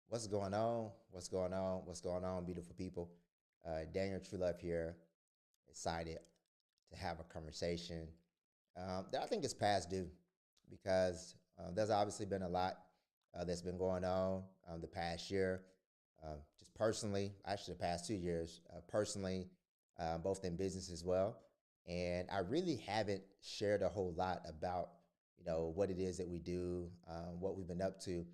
What's going on? What's going on? What's going on, beautiful people? Daniel True Love here, excited to have a conversation that I think is past due because there's obviously been a lot that's been going on the past year, just personally, actually the past 2 years, personally, both in business as well. And I really haven't shared a whole lot about, what it is that we do, what we've been up to.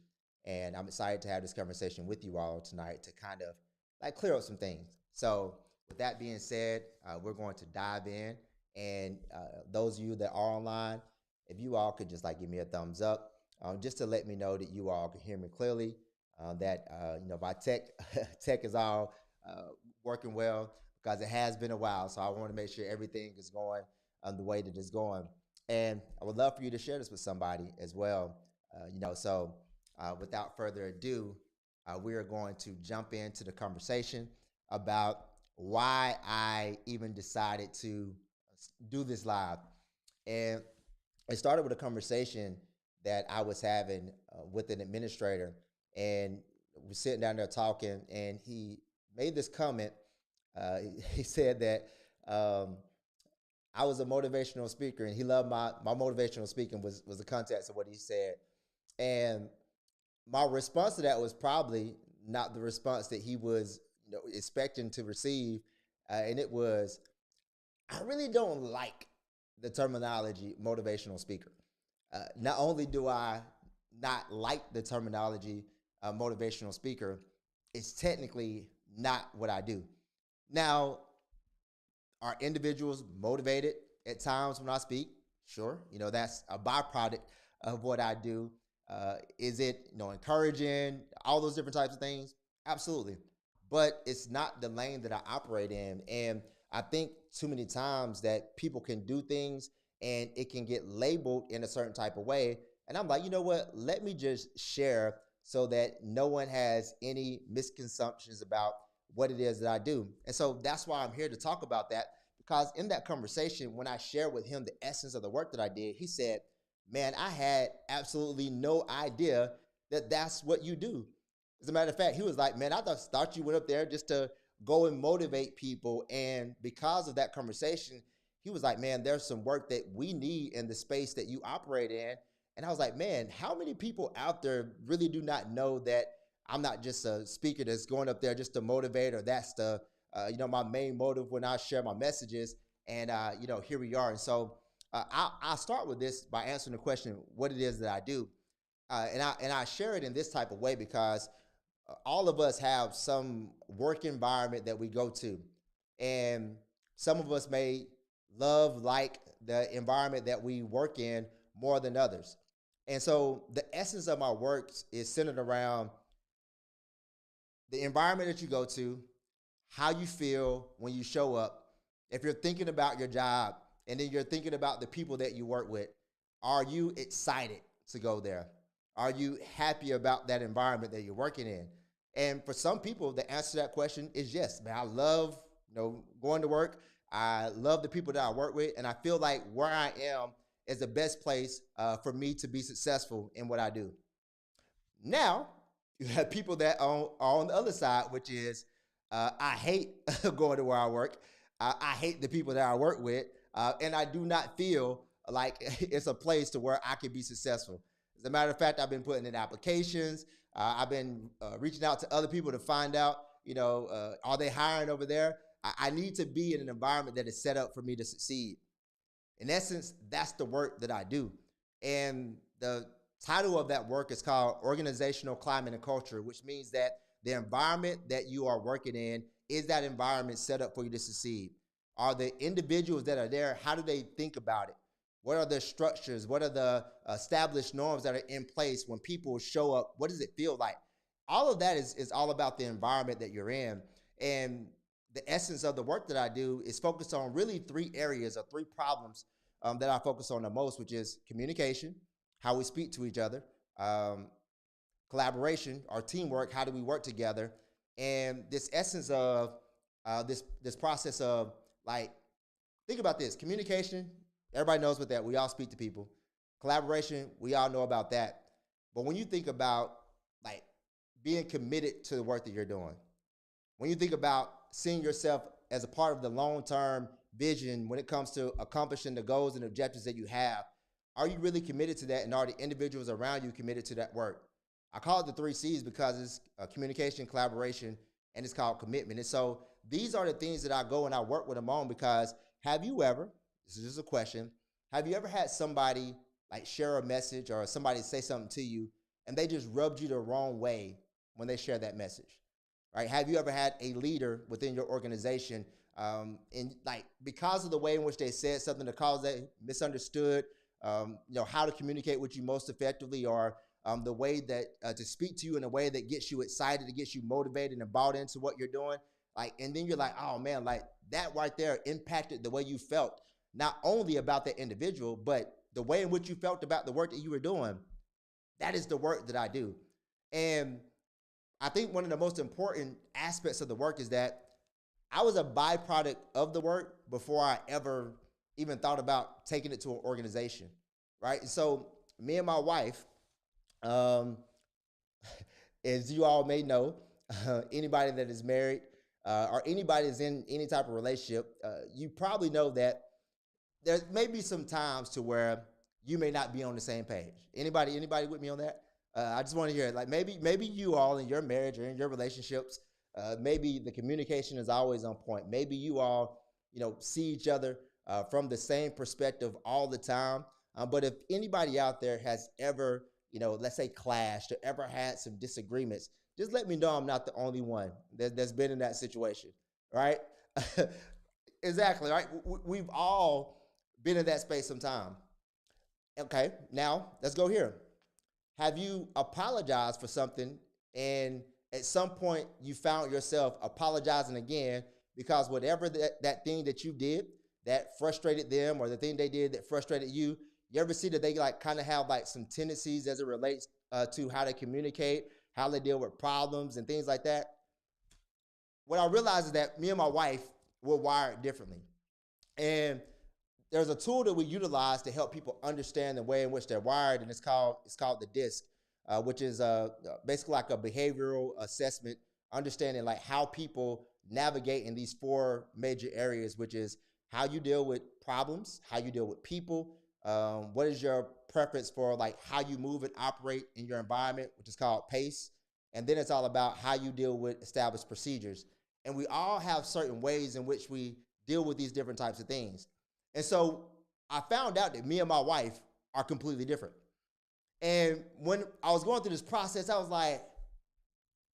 And I'm excited to have this conversation with you all tonight to kind of like clear up some things. So, with that being said, we're going to dive in. And those of you that are online, if you all could just like give me a thumbs up, just to let me know that you all can hear me clearly. That my tech is all working well because it has been a while. So I want to make sure everything is going the way that it's going. And I would love for you to share this with somebody as well. Without further ado, we are going to jump into the conversation about why I even decided to do this live. And it started with a conversation that I was having with an administrator, and we're sitting down there talking, and he made this comment. He said that I was a motivational speaker, and he loved my motivational speaking was the context of what he said, and my response to that was probably not the response that he was expecting to receive, and it was, I really don't like the terminology motivational speaker. Not only do I not like the terminology motivational speaker, it's technically not what I do. Now, are individuals motivated at times when I speak? Sure. That's a byproduct of what I do. Is it, encouraging, all those different types of things? Absolutely. But it's not the lane that I operate in. And I think too many times that people can do things and it can get labeled in a certain type of way. And I'm like, you know what? Let me just share so that no one has any misconceptions about what it is that I do. And so that's why I'm here to talk about that, because in that conversation, when I shared with him the essence of the work that I did, he said, man, I had absolutely no idea that that's what you do. As a matter of fact, he was like, man, I thought you went up there just to go and motivate people. And because of that conversation, he was like, man, there's some work that we need in the space that you operate in. And I was like, man, how many people out there really do not know that I'm not just a speaker that's going up there just to motivate, or that's the, my main motive when I share my messages. And, here we are. And so I'll start with this by answering the question, what it is that I do. And I share it in this type of way because all of us have some work environment that we go to. And some of us may love like the environment that we work in more than others. And so the essence of my work is centered around the environment that you go to, how you feel when you show up. If you're thinking about your job and then you're thinking about the people that you work with, are you excited to go there? Are you happy about that environment that you're working in? And for some people, the answer to that question is yes. Man, I love going to work. I love the people that I work with, and I feel like where I am is the best place for me to be successful in what I do. Now, you have people that are on the other side, which is I hate going to where I work. I hate the people that I work with, and I do not feel like it's a place to where I can be successful. As a matter of fact, I've been putting in applications. I've been reaching out to other people to find out, are they hiring over there? I need to be in an environment that is set up for me to succeed. In essence, that's the work that I do. And the title of that work is called Organizational Climate and Culture, which means that the environment that you are working in, is that environment set up for you to succeed? Are the individuals that are there, how do they think about it? What are the structures? What are the established norms that are in place when people show up? What does it feel like? All of that is all about the environment that you're in. And the essence of the work that I do is focused on really three areas or three problems that I focus on the most, which is communication, how we speak to each other, collaboration, our teamwork, how do we work together, and this essence of this process of like, think about this: communication. Everybody knows what that. We all speak to people. Collaboration. We all know about that. But when you think about like being committed to the work that you're doing. When you think about seeing yourself as a part of the long-term vision when it comes to accomplishing the goals and objectives that you have, are you really committed to that, and are the individuals around you committed to that work? I call it the 3 C's because it's communication, collaboration, and it's called commitment. And so these are the things that I go and I work with them on, because have you ever, this is just a question, have you ever had somebody like share a message or somebody say something to you and they just rubbed you the wrong way when they share that message? Right? Have you ever had a leader within your organization, and like because of the way in which they said something, the cause they misunderstood, how to communicate with you most effectively, or the way that to speak to you in a way that gets you excited, to gets you motivated and bought into what you're doing, like, and then you're like, oh man, like that right there impacted the way you felt, not only about that individual, but the way in which you felt about the work that you were doing. That is the work that I do. And I think one of the most important aspects of the work is that I was a byproduct of the work before I ever even thought about taking it to an organization, right? And so me and my wife, um, as you all may know, anybody that is married or anybody that's in any type of relationship, you probably know that there may be some times to where you may not be on the same page. Anybody with me on that? I just want to hear it. Like maybe you all in your marriage or in your relationships, maybe the communication is always on point. Maybe you all, see each other from the same perspective all the time. But if anybody out there has ever, let's say clashed or ever had some disagreements, just let me know I'm not the only one that's been in that situation, right? Exactly, right? We've all been in that space sometime. Okay, now let's go here. Have you apologized for something and at some point you found yourself apologizing again because whatever that thing that you did that frustrated them, or the thing they did that frustrated you, you ever see that they like kind of have like some tendencies as it relates to how they communicate, how they deal with problems and things like that? What I realized is that me and my wife were wired differently. And there's a tool that we utilize to help people understand the way in which they're wired, and it's called the DISC, which is basically like a behavioral assessment, understanding like how people navigate in these 4 major areas, which is how you deal with problems, how you deal with people, what is your preference for like how you move and operate in your environment, which is called PACE, and then it's all about how you deal with established procedures. And we all have certain ways in which we deal with these different types of things. And so I found out that me and my wife are completely different. And when I was going through this process, I was like,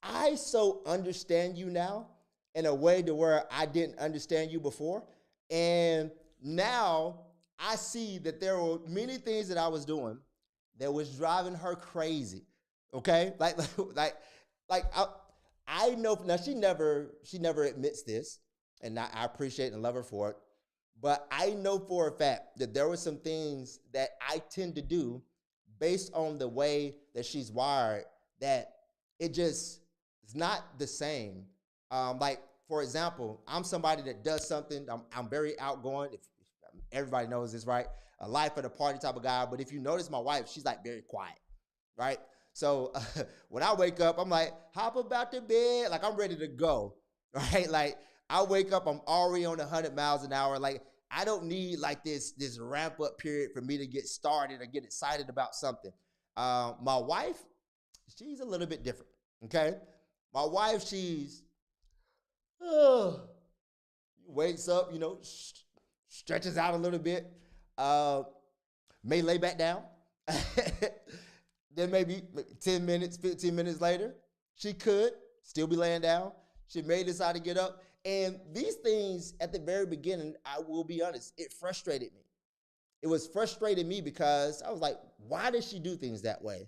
I so understand you now in a way to where I didn't understand you before. And now I see that there were many things that I was doing that was driving her crazy. Okay? I know now she never admits this, and I appreciate and love her for it. But I know for a fact that there were some things that I tend to do based on the way that she's wired that it just is not the same. Like, for example, I'm somebody that does something, I'm very outgoing. If everybody knows this, right? A life of the party type of guy. But if you notice my wife, she's like very quiet, right? So when I wake up, I'm like, hop about the bed. Like, I'm ready to go, right? Like, I wake up, I'm already on 100 miles an hour. Like, I don't need like this ramp up period for me to get started or get excited about something. My wife, she's a little bit different. Okay, my wife, she's wakes up, stretches out a little bit, may lay back down. Then maybe 10 minutes, 15 minutes later, she could still be laying down. She may decide to get up. And these things at the very beginning, I will be honest, it frustrated me. It was frustrating me because I was like, why does she do things that way?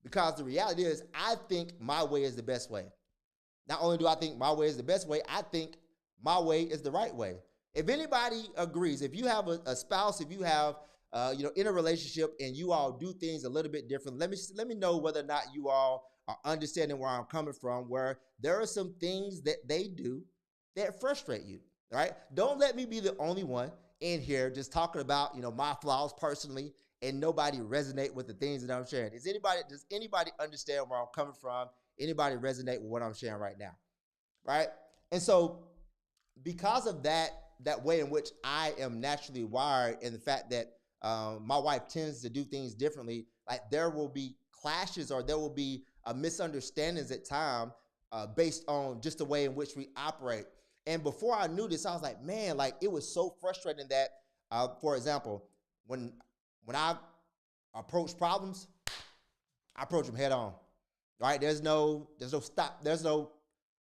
Because the reality is, I think my way is the best way. Not only do I think my way is the best way, I think my way is the right way. If anybody agrees, if you have a spouse, if you have, in a relationship and you all do things a little bit different, let me know whether or not you all are understanding where I'm coming from, where there are some things that they do that frustrate you, right? Don't let me be the only one in here just talking about, my flaws personally and nobody resonate with the things that I'm sharing. Does anybody understand where I'm coming from anybody resonate with what I'm sharing right now, right? And so because of that way in which I am naturally wired, and the fact that my wife tends to do things differently, like there will be clashes or there will be misunderstandings at time based on just the way in which we operate. And before I knew this, I was like, man, like it was so frustrating that, for example, when I approach problems, I approach them head on. Right? There's no stop. There's no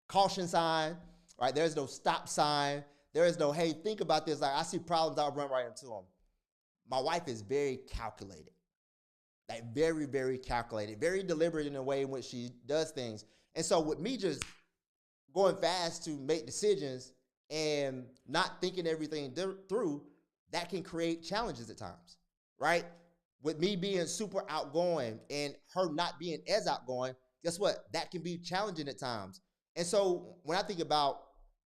caution sign. Right? There's no stop sign. There is no, hey, think about this. Like I see problems, I'll run right into them. My wife is very calculated, like very, very calculated, very deliberate in the way in which she does things. And so with me just going fast to make decisions and not thinking everything through, that can create challenges at times, right? With me being super outgoing and her not being as outgoing, guess what? That can be challenging at times. And so when I think about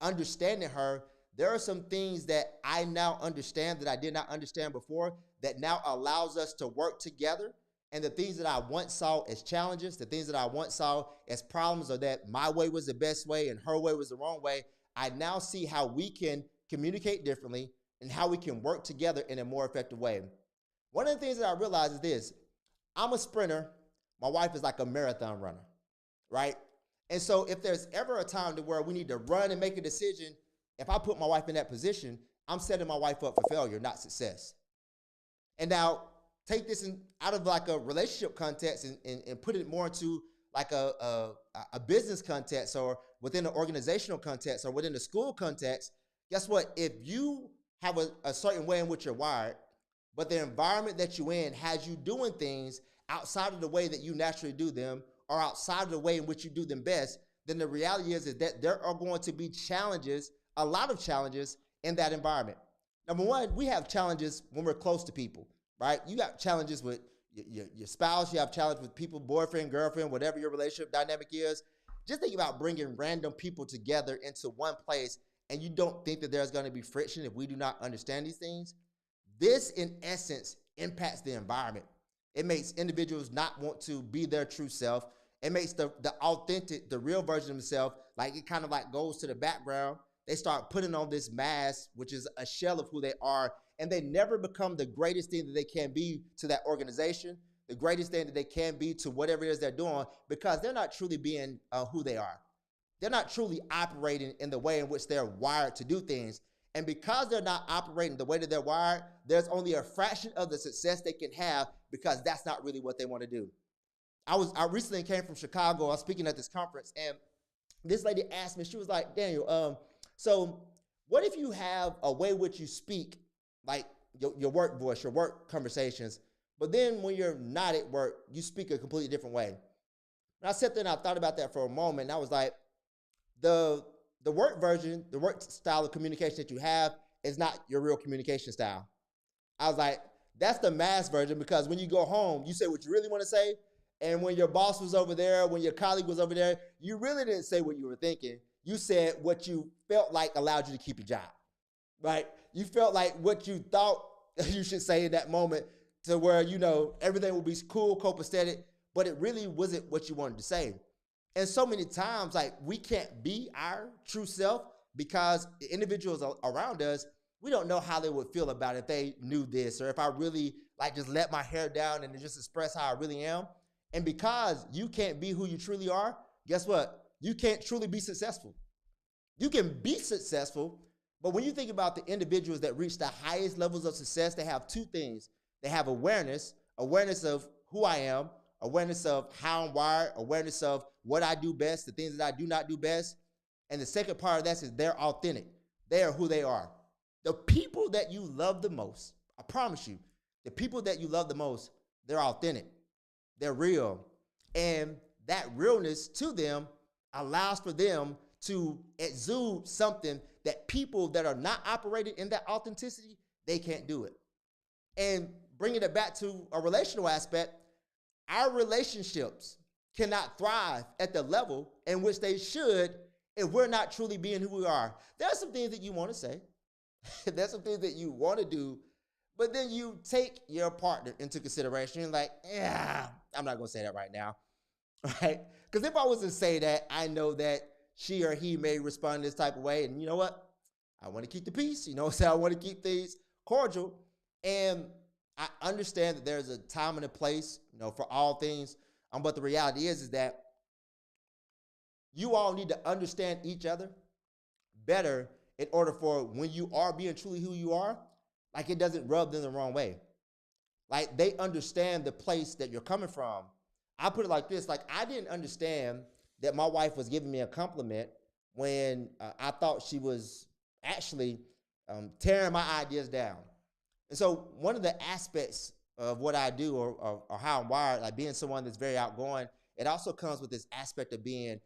understanding her, there are some things that I now understand that I did not understand before that now allows us to work together. And the things that I once saw as challenges, the things that I once saw as problems, or that my way was the best way and her way was the wrong way, I now see how we can communicate differently and how we can work together in a more effective way. One of the things that I realized is this: I'm a sprinter. My wife is like a marathon runner, right? And so if there's ever a time to where we need to run and make a decision, if I put my wife in that position, I'm setting my wife up for failure, not success. And now take this out of like a relationship context and put it more into like a business context, or within an organizational context, or within a school context. Guess what? If you have a certain way in which you're wired, but the environment that you're in has you doing things outside of the way that you naturally do them, or outside of the way in which you do them best, then the reality is that there are going to be challenges, a lot of challenges in that environment. Number one, we have challenges when we're close to people, right? You got challenges with your spouse, you have challenges with people, boyfriend, girlfriend, whatever your relationship dynamic is. Just think about bringing random people together into one place, and you don't think that there's going to be friction if we do not understand these things. This, in essence, impacts the environment. It makes individuals not want to be their true self. It makes the authentic, the real version of themselves, like it kind of like goes to the background. They start putting on this mask, which is a shell of who they are, and they never become the greatest thing that they can be to that organization, the greatest thing that they can be to whatever it is they're doing, because they're not truly being who they are. They're not truly operating in the way in which they're wired to do things. And because they're not operating the way that they're wired, there's only a fraction of the success they can have, because that's not really what they want to do. I recently came from Chicago. I was speaking at this conference, and this lady asked me, she was like, Daniel, so what if you have a way in which you speak, like your work voice, your work conversations, but then when you're not at work, you speak a completely different way? And I sat there and I thought about that for a moment, and I was like, the work version, the work style of communication that you have is not your real communication style. I was like, that's the mass version, because when you go home, you say what you really want to say. And when your boss was over there, when your colleague was over there, you really didn't say what you were thinking. You said what you felt like allowed you to keep your job, right? You felt like what you thought you should say in that moment, to where, everything will be cool, copacetic, but it really wasn't what you wanted to say. And so many times, like, we can't be our true self because the individuals around us, we don't know how they would feel about it if they knew this, or if I really like just let my hair down and just express how I really am. And because you can't be who you truly are, guess what? You can't truly be successful. You can be successful, but when you think about the individuals that reach the highest levels of success, they have two things. They have awareness of who I am, awareness of how I'm wired, awareness of what I do best, the things that I do not do best. And the second part of that is they're authentic. They are who they are. The people that you love the most, I promise you, the people that you love the most, they're authentic. They're real. And that realness to them allows for them to exude something that people that are not operating in that authenticity, they can't do it. And bringing it back to a relational aspect, our relationships cannot thrive at the level in which they should if we're not truly being who we are. There are some things that you want to say. There's some things that you want to do, but then you take your partner into consideration. You're like, yeah, I'm not going to say that right now. right? Because if I was to say that, I know that she or he may respond this type of way, and you know what? I want to keep the peace. You know, so I want to keep things cordial, and I understand that there's a time and a place, you know, for all things. But the reality is that you all need to understand each other better in order for when you are being truly who you are, like it doesn't rub them the wrong way. Like they understand the place that you're coming from. I put it like this: like I didn't understand that my wife was giving me a compliment when I thought she was actually tearing my ideas down. And so one of the aspects of what I do or how I'm wired, like being someone that's very outgoing, it also comes with this aspect of being,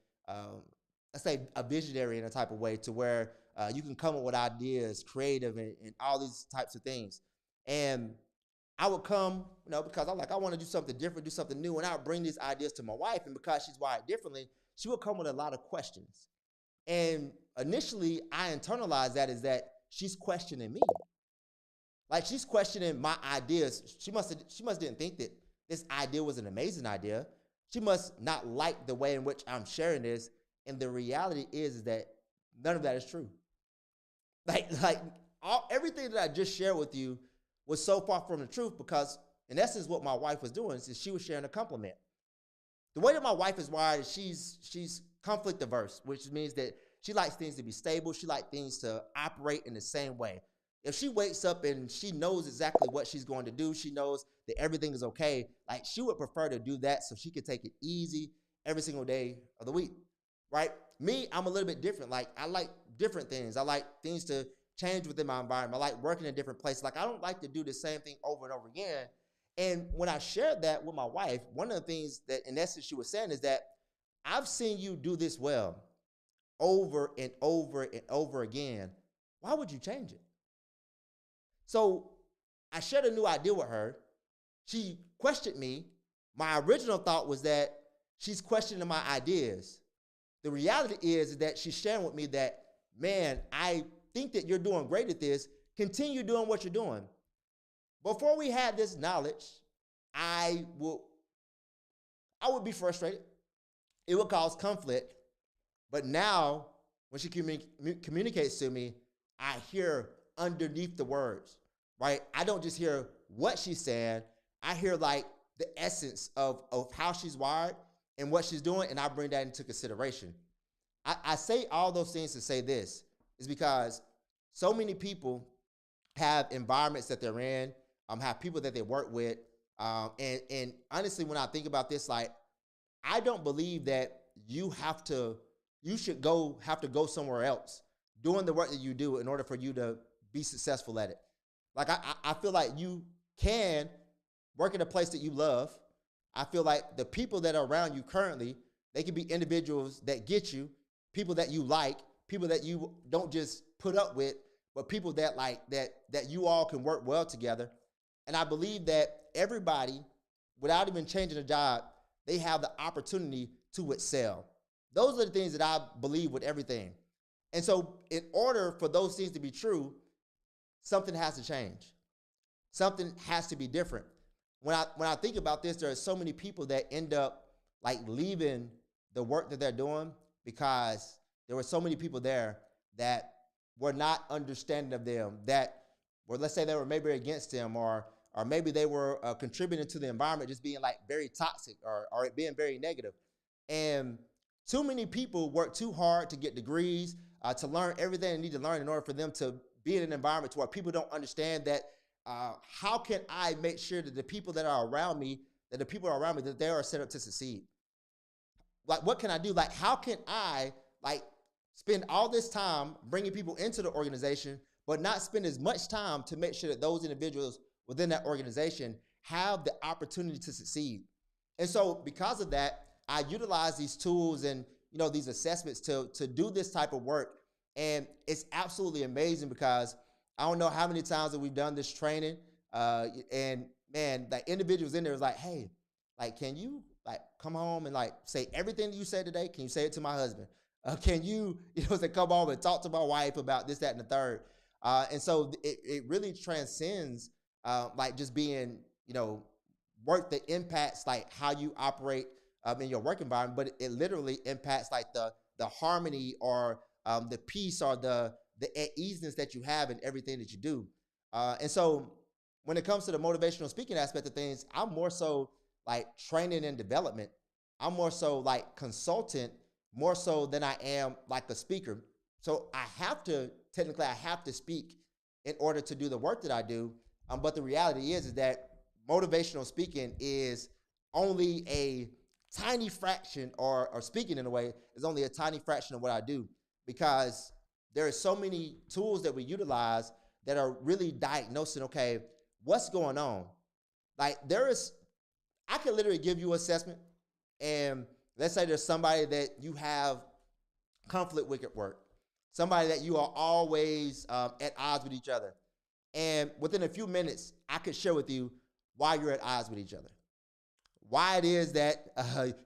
let's say, a visionary in a type of way to where you can come up with ideas, creative, and all these types of things. And I would come, you know, because I'm like, I want to do something different, do something new. And I would bring these ideas to my wife. And because she's wired differently, she would come with a lot of questions. And initially, I internalized that as that she's questioning me. Like she's questioning my ideas. She must didn't think that this idea was an amazing idea. She must not like the way in which I'm sharing this. And the reality is that none of that is true. Like everything that I just shared with you was so far from the truth because in essence what my wife was doing is she was sharing a compliment. The way that my wife is wired is she's conflict averse, which means that she likes things to be stable. She likes things to operate in the same way. If she wakes up and she knows exactly what she's going to do, she knows that everything is okay, like she would prefer to do that so she could take it easy every single day of the week, right? Me, I'm a little bit different. Like I like different things. I like things to change within my environment. I like working in different places. Like I don't like to do the same thing over and over again. And when I shared that with my wife, one of the things that in essence she was saying is that I've seen you do this well over and over and over again. Why would you change it? So I shared a new idea with her. She questioned me. My original thought was that she's questioning my ideas. The reality is that she's sharing with me that, man, I think that you're doing great at this. Continue doing what you're doing. Before we had this knowledge, I will I would be frustrated. It would cause conflict. But now, when she communicates to me, I hear underneath the words, right? I don't just hear what she's saying. I hear like the essence of how she's wired and what she's doing, and I bring that into consideration. I say all those things to say this is because so many people have environments that they're in, have people that they work with. And honestly, when I think about this, like I don't believe that you should have to go somewhere else doing the work that you do in order for you to be successful at it. Like I feel like you can work in a place that you love. I feel like the people that are around you currently, they can be individuals that get you, people that you like, people that you don't just put up with, but people that like that you all can work well together. And I believe that everybody, without even changing a job, they have the opportunity to excel. Those are the things that I believe with everything. And so, in order for those things to be true, something has to change. Something has to be different. When I think about this, there are so many people that end up like leaving the work that they're doing because there were so many people there that were not understanding of them, that were, let's say, they were maybe against them, or maybe they were contributing to the environment just being like very toxic or it being very negative. And too many people work too hard to get degrees, to learn everything they need to learn in order for them to be in an environment to where people don't understand that how can I make sure that the people that are around me, that they are set up to succeed? Like, what can I do? Like, how can I like spend all this time bringing people into the organization, but not spend as much time to make sure that those individuals within that organization have the opportunity to succeed? And so because of that, I utilize these tools and these assessments to do this type of work. And it's absolutely amazing because I don't know how many times that we've done this training. And man, like individuals in there is like, hey, like, can you like come home and like say everything that you said today? Can you say it to my husband? Can you, say come home and talk to my wife about this, that, and the third? And so it really transcends like just being, work that impacts like how you operate in your work environment, but it literally impacts like the harmony or the peace or the easiness that you have in everything that you do. And so when it comes to the motivational speaking aspect of things, I'm more so like training and development. I'm more so like consultant, more so than I am like a speaker. So technically, I have to speak in order to do the work that I do. But the reality is that motivational speaking is only a tiny fraction, or speaking in a way is only a tiny fraction of what I do, because there are so many tools that we utilize that are really diagnosing, okay, what's going on? Like I can literally give you assessment, and let's say there's somebody that you have conflict with at work, somebody that you are always at odds with each other. And within a few minutes, I could share with you why you're at odds with each other, why it is that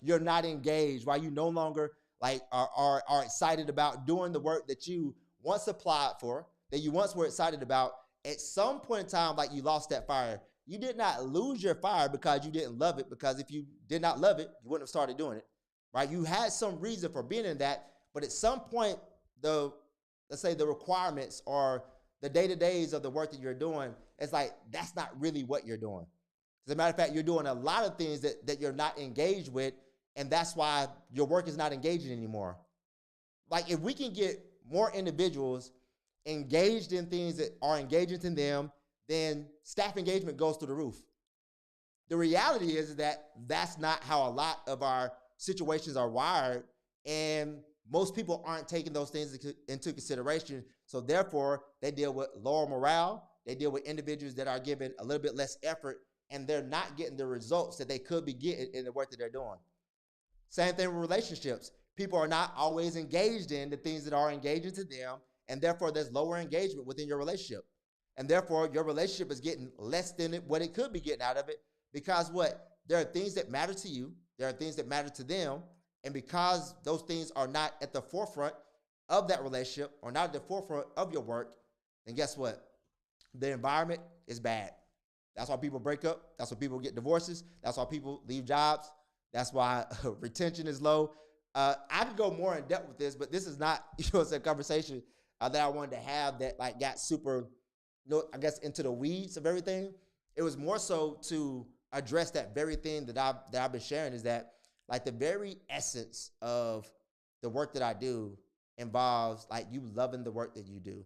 you're not engaged, why you no longer like are excited about doing the work that you once applied for, that you once were excited about. At some point in time, like, you lost that fire. You did not lose your fire because you didn't love it, because if you did not love it, you wouldn't have started doing it, right? You had some reason for being in that, but at some point, let's say the requirements or the day-to-days of the work that you're doing, it's like that's not really what you're doing. As a matter of fact, you're doing a lot of things that you're not engaged with, and that's why your work is not engaging anymore. Like, if we can get more individuals engaged in things that are engaging to them, then staff engagement goes through the roof. The reality is that that's not how a lot of our situations are wired, and most people aren't taking those things into consideration. So therefore, they deal with lower morale. They deal with individuals that are given a little bit less effort, and they're not getting the results that they could be getting in the work that they're doing. Same thing with relationships. People are not always engaged in the things that are engaging to them, and therefore there's lower engagement within your relationship. And therefore your relationship is getting less than what it could be getting out of it, because what? There are things that matter to you, there are things that matter to them, and because those things are not at the forefront of that relationship or not at the forefront of your work, then guess what? The environment is bad. That's why people break up. That's why people get divorces. That's why people leave jobs. That's why retention is low. I could go more in depth with this, but this is not, it's a conversation that I wanted to have that like got super, I guess, into the weeds of everything. It was more so to address that very thing that I've been sharing, is that like the very essence of the work that I do involves like you loving the work that you do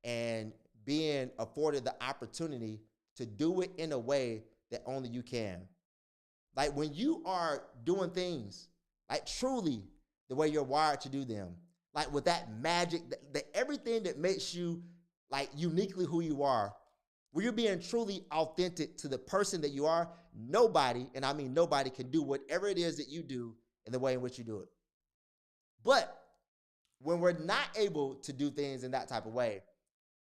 and being afforded the opportunity to do it in a way that only you can. Like, when you are doing things like truly the way you're wired to do them, like with that magic, everything that makes you like uniquely who you are, when you're being truly authentic to the person that you are, nobody, and I mean nobody, can do whatever it is that you do in the way in which you do it. But when we're not able to do things in that type of way,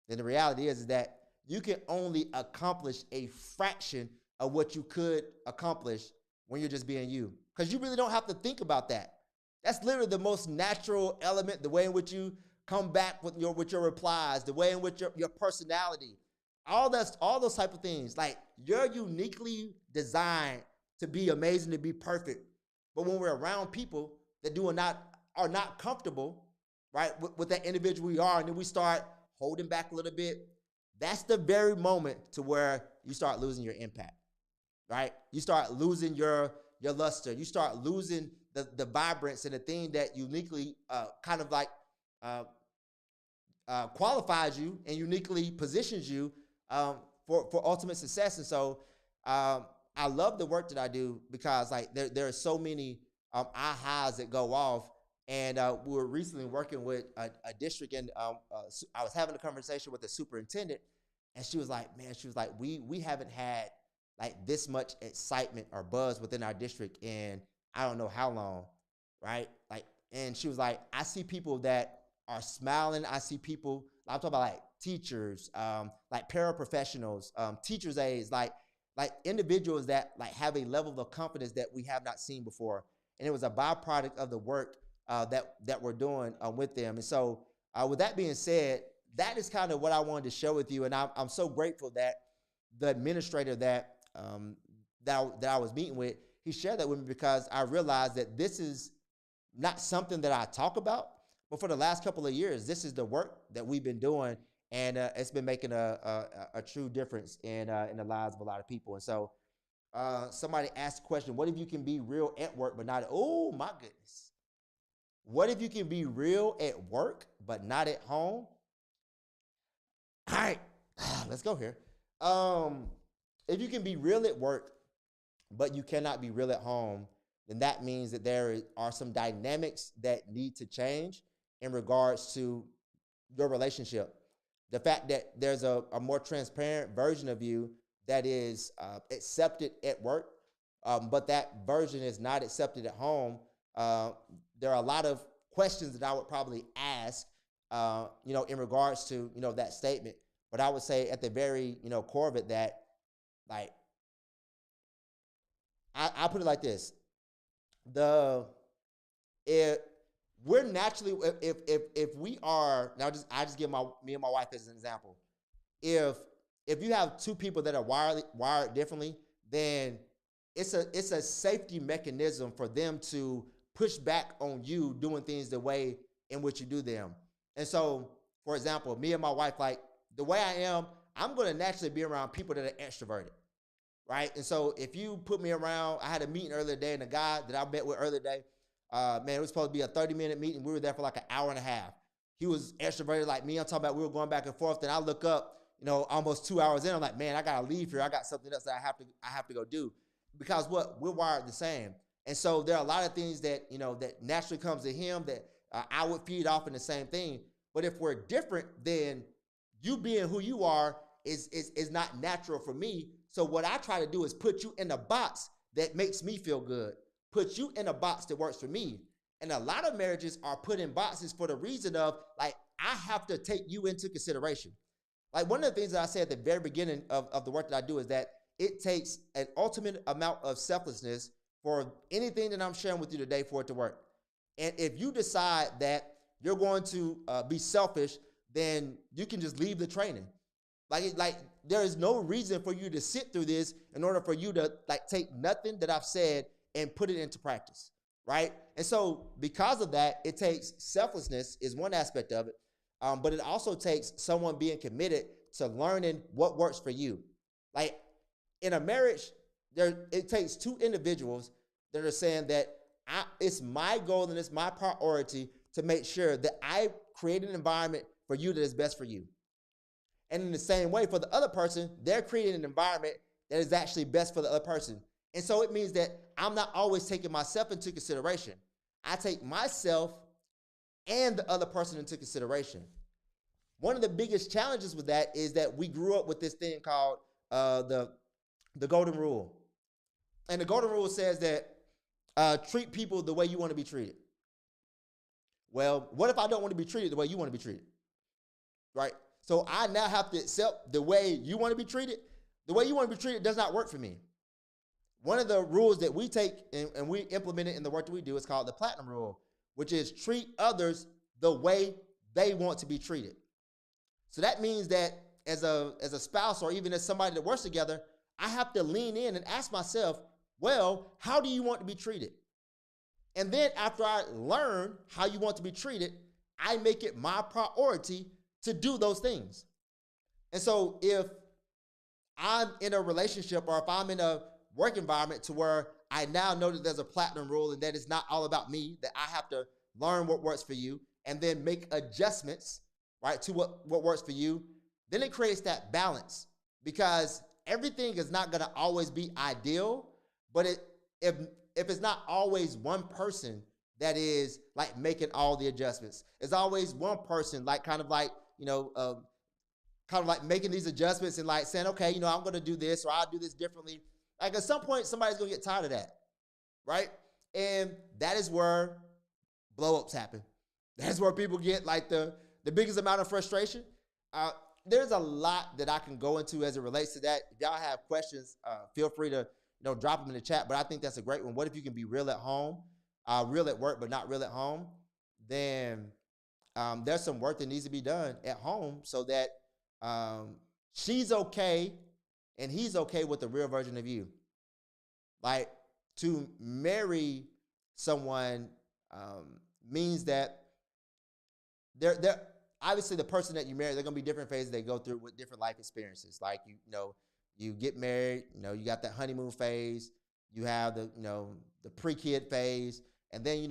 then the reality is that you can only accomplish a fraction of what you could accomplish when you're just being you. Because you really don't have to think about that. That's literally the most natural element, the way in which you come back with your replies, the way in which your personality, all those type of things. Like, you're uniquely designed to be amazing, to be perfect. But when we're around people that are not comfortable, right, with that individual we are, and then we start holding back a little bit, that's the very moment to where you start losing your impact, right? You start losing your luster. You start losing the vibrance and the thing that uniquely kind of like qualifies you and uniquely positions you for ultimate success. And so I love the work that I do, because like there are so many ahas that go off. And we were recently working with a district, and I was having a conversation with the superintendent, and she was like, we haven't had like this much excitement or buzz within our district in I don't know how long, right? Like, and she was like, I see people that are smiling. I see people, I'm talking about like teachers, like paraprofessionals, teachers' aides, like individuals that like have a level of confidence that we have not seen before. And it was a byproduct of the work that we're doing with them. And so with that being said, that is kind of what I wanted to share with you. And I'm so grateful that the administrator that I was meeting with, he shared that with me because I realized that this is not something that I talk about, but for the last couple of years, this is the work that we've been doing, and it's been making a true difference in the lives of a lot of people. And so, somebody asked the question, "What if you can be real at work but not?" Oh my goodness! What if you can be real at work but not at home? All right, let's go here. Um, if you can be real at work but you cannot be real at home, then that means that are some dynamics that need to change in regards to your relationship. The fact that there's a more transparent version of you that is accepted at work, but that version is not accepted at home. Uh, there are a lot of questions that I would probably ask, in regards to that statement. But I would say at the very core of it that like I put it like this: the if we're naturally if we are now just I just give me and my wife as an example. If you have two people that are wired differently, then it's a safety mechanism for them to push back on you doing things the way in which you do them. And so, for example, me and my wife, like the way I am, I'm going to naturally be around people that are extroverted, right? And so if you put me around, I had a meeting earlier today, and the guy that I met with earlier today, man, it was supposed to be a 30-minute meeting. We were there for like an hour and a half. He was extroverted like me. I'm talking about we were going back and forth. Then I look up, almost 2 hours in. I'm like, man, I gotta leave here. I got something else that I have to go do, because we're wired the same. And so there are a lot of things that that naturally comes to him that I would feed off in the same thing. But if we're different, then you being who you are is not natural for me. So what I try to do is put you in a box that makes me feel good. Put you in a box that works for me. And a lot of marriages are put in boxes for the reason of like, I have to take you into consideration. Like one of the things that I said at the very beginning of the work that I do is that it takes an ultimate amount of selflessness for anything that I'm sharing with you today for it to work. And if you decide that you're going to be selfish, then you can just leave the training. Like there is no reason for you to sit through this in order for you to like take nothing that I've said and put it into practice, right? And so because of that, it takes selflessness is one aspect of it, but it also takes someone being committed to learning what works for you. Like in a marriage, it takes two individuals that are saying that it's my goal and it's my priority to make sure that I create an environment for you that is best for you. And in the same way, for the other person, they're creating an environment that is actually best for the other person. And so it means that I'm not always taking myself into consideration. I take myself and the other person into consideration. One of the biggest challenges with that is that we grew up with this thing called the golden rule. And the golden rule says that treat people the way you want to be treated. Well, what if I don't want to be treated the way you want to be treated? Right? So I now have to accept the way you want to be treated. The way you want to be treated does not work for me. One of the rules that we take and we implement it in the work that we do is called the platinum rule, which is treat others the way they want to be treated. So that means that as a spouse or even as somebody that works together, I have to lean in and ask myself, well, how do you want to be treated? And then after I learn how you want to be treated, I make it my priority to do those things. And so if I'm in a relationship or if I'm in a work environment to where I now know that there's a platinum rule and that it's not all about me, that I have to learn what works for you and then make adjustments, right, to what works for you, then it creates that balance, because everything is not going to always be ideal, but if it's not always one person that is like making all the adjustments, it's always one person like kind of like making these adjustments and like saying, okay, I'm going to do this or I'll do this differently. Like at some point, somebody's going to get tired of that, right? And that is where blow-ups happen. That's where people get like the biggest amount of frustration. There's a lot that I can go into as it relates to that. If y'all have questions, feel free to drop them in the chat. But I think that's a great one. What if you can be real at home, real at work, but not real at home? Then there's some work that needs to be done at home so that she's okay and he's okay with the real version of you. Like to marry someone means that they're obviously the person that you marry. They're gonna be different phases they go through with different life experiences. Like you know, you get married. You know, you got that honeymoon phase. You have the pre-kid phase, and then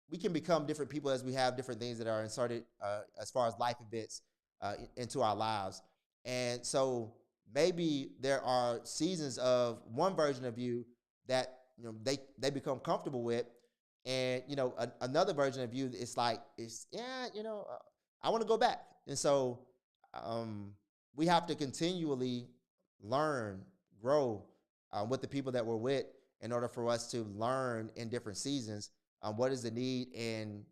we can become different people as we have different things that are inserted as far as life events into our lives. And so maybe there are seasons of one version of you that they become comfortable with, and another version of you, it's like it's yeah, I want to go back. And so um, we have to continually learn, grow with the people that we're with in order for us to learn in different seasons what is the need, and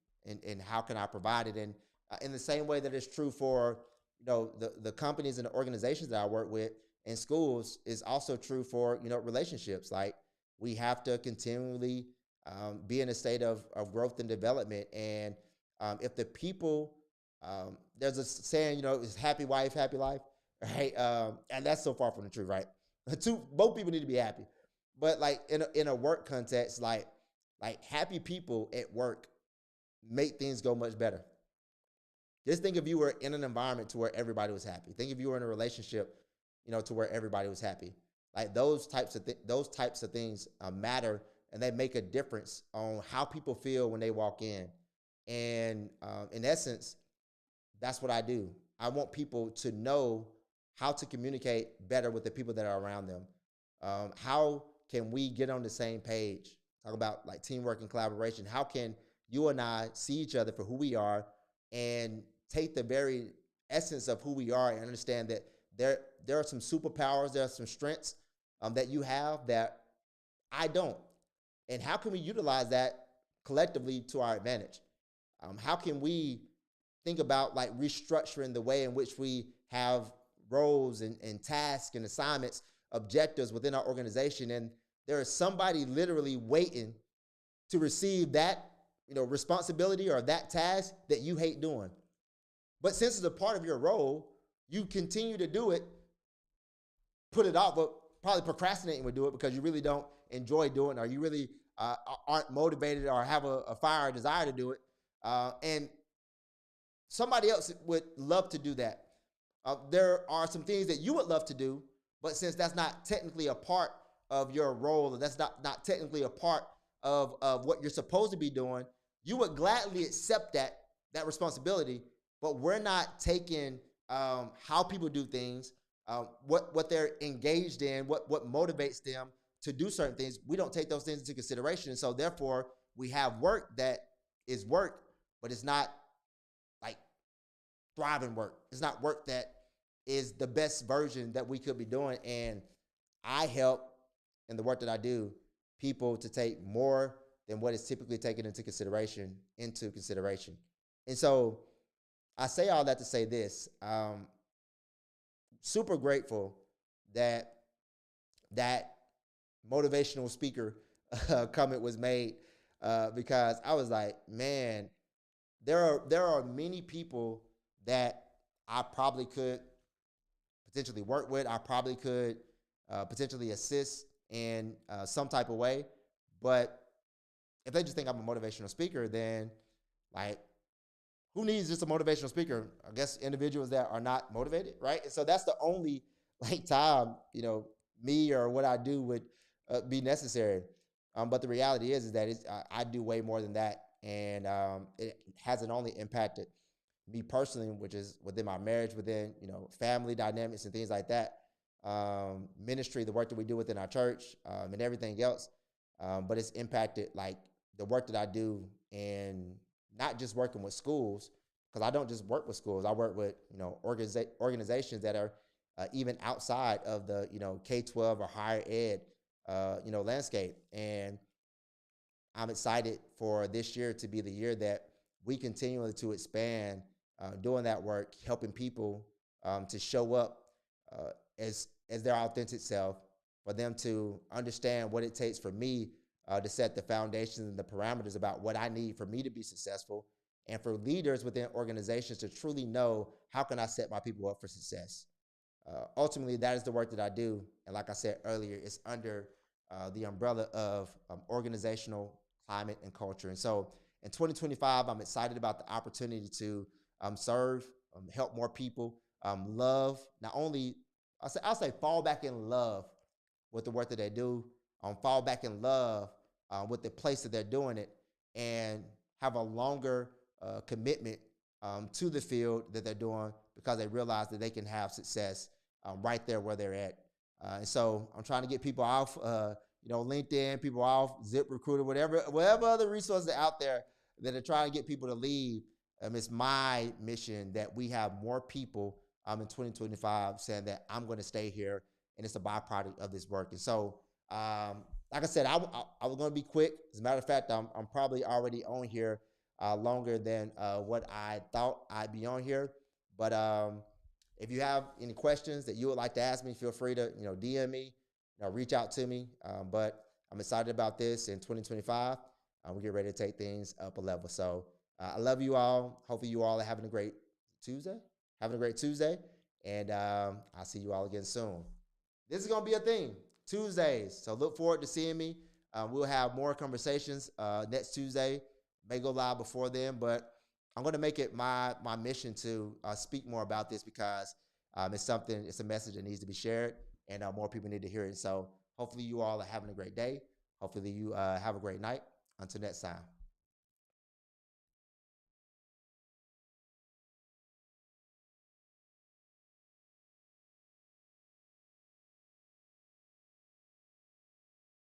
how can I provide it. And in the same way that it's true for the companies and the organizations that I work with in schools, is also true for relationships. Like we have to continually be in a state of growth and development. And if the people, there's a saying, it's happy wife, happy life, right? And that's so far from the truth, right? Both people need to be happy, but like in a work context, like happy people at work make things go much better. Just think if you were in an environment to where everybody was happy. Think if you were in a relationship, to where everybody was happy. Like those types of things matter, and they make a difference on how people feel when they walk in. And in essence, that's what I do. I want people to know how to communicate better with the people that are around them. How can we get on the same page? Talk about like teamwork and collaboration. How can you and I see each other for who we are, and take the very essence of who we are, and understand that there are some superpowers, there are some strengths that you have that I don't. And how can we utilize that collectively to our advantage? How can we think about like restructuring the way in which we have roles and tasks and assignments, objectives within our organization, and there is somebody literally waiting to receive that responsibility or that task that you hate doing. But since it's a part of your role, you continue to do it, put it off, but probably procrastinating would do it because you really don't enjoy doing it, or you really aren't motivated or have a fire or desire to do it. And somebody else would love to do that. There are some things that you would love to do, but since that's not technically a part of your role, or that's not technically a part of what you're supposed to be doing, you would gladly accept that responsibility. But we're not taking how people do things, what they're engaged in, what motivates them to do certain things. We don't take those things into consideration. And so therefore we have work that is work, but it's not like thriving work. It's not work that is the best version that we could be doing. And I help in the work that I do people to take more than what is typically taken into consideration. And so I say all that to say this. Super grateful that that motivational speaker comment was made, because I was like, man, there are many people that I probably could potentially work with. I probably could potentially assist in some type of way. But if they just think I'm a motivational speaker, then like, who needs just a motivational speaker? I guess individuals that are not motivated, right? And so that's the only like time me or what I do would be necessary. But the reality is that I do way more than that, and it hasn't only impacted me personally, which is within my marriage, within family dynamics and things like that, ministry, the work that we do within our church, and everything else. But it's impacted like the work that I do, and not just working with schools, because I don't just work with schools. I work with organizations that are even outside of the K-12 or higher ed landscape. And I'm excited for this year to be the year that we continue to expand doing that work, helping people to show up as their authentic self, for them to understand what it takes for me to set the foundations and the parameters about what I need for me to be successful, and for leaders within organizations to truly know, how can I set my people up for success? Ultimately, that is the work that I do. And like I said earlier, it's under the umbrella of organizational climate and culture. And so in 2025, I'm excited about the opportunity to serve, help more people, love, not only, I'll say fall back in love with the work that they do, fall back in love with the place that they're doing it, and have a longer commitment to the field that they're doing because they realize that they can have success right there where they're at. And so I'm trying to get people off, LinkedIn, people off ZipRecruiter, whatever other resources are out there that are trying to get people to leave. It's my mission that we have more people in 2025 saying that I'm going to stay here, and it's a byproduct of this work. And so, like I said, I was going to be quick. As a matter of fact, I'm probably already on here longer than what I thought I'd be on here. But if you have any questions that you would like to ask me, feel free to DM me, reach out to me. But I'm excited about this in 2025. We get ready to take things up a level. So I love you all. Hopefully you all are having a great Tuesday. Having a great Tuesday. And I'll see you all again soon. This is going to be a thing, Tuesdays. So look forward to seeing me. We'll have more conversations next Tuesday. May go live before then, but I'm going to make it my mission to speak more about this because it's a message that needs to be shared, and more people need to hear it. So hopefully you all are having a great day. Hopefully you have a great night. Until next time.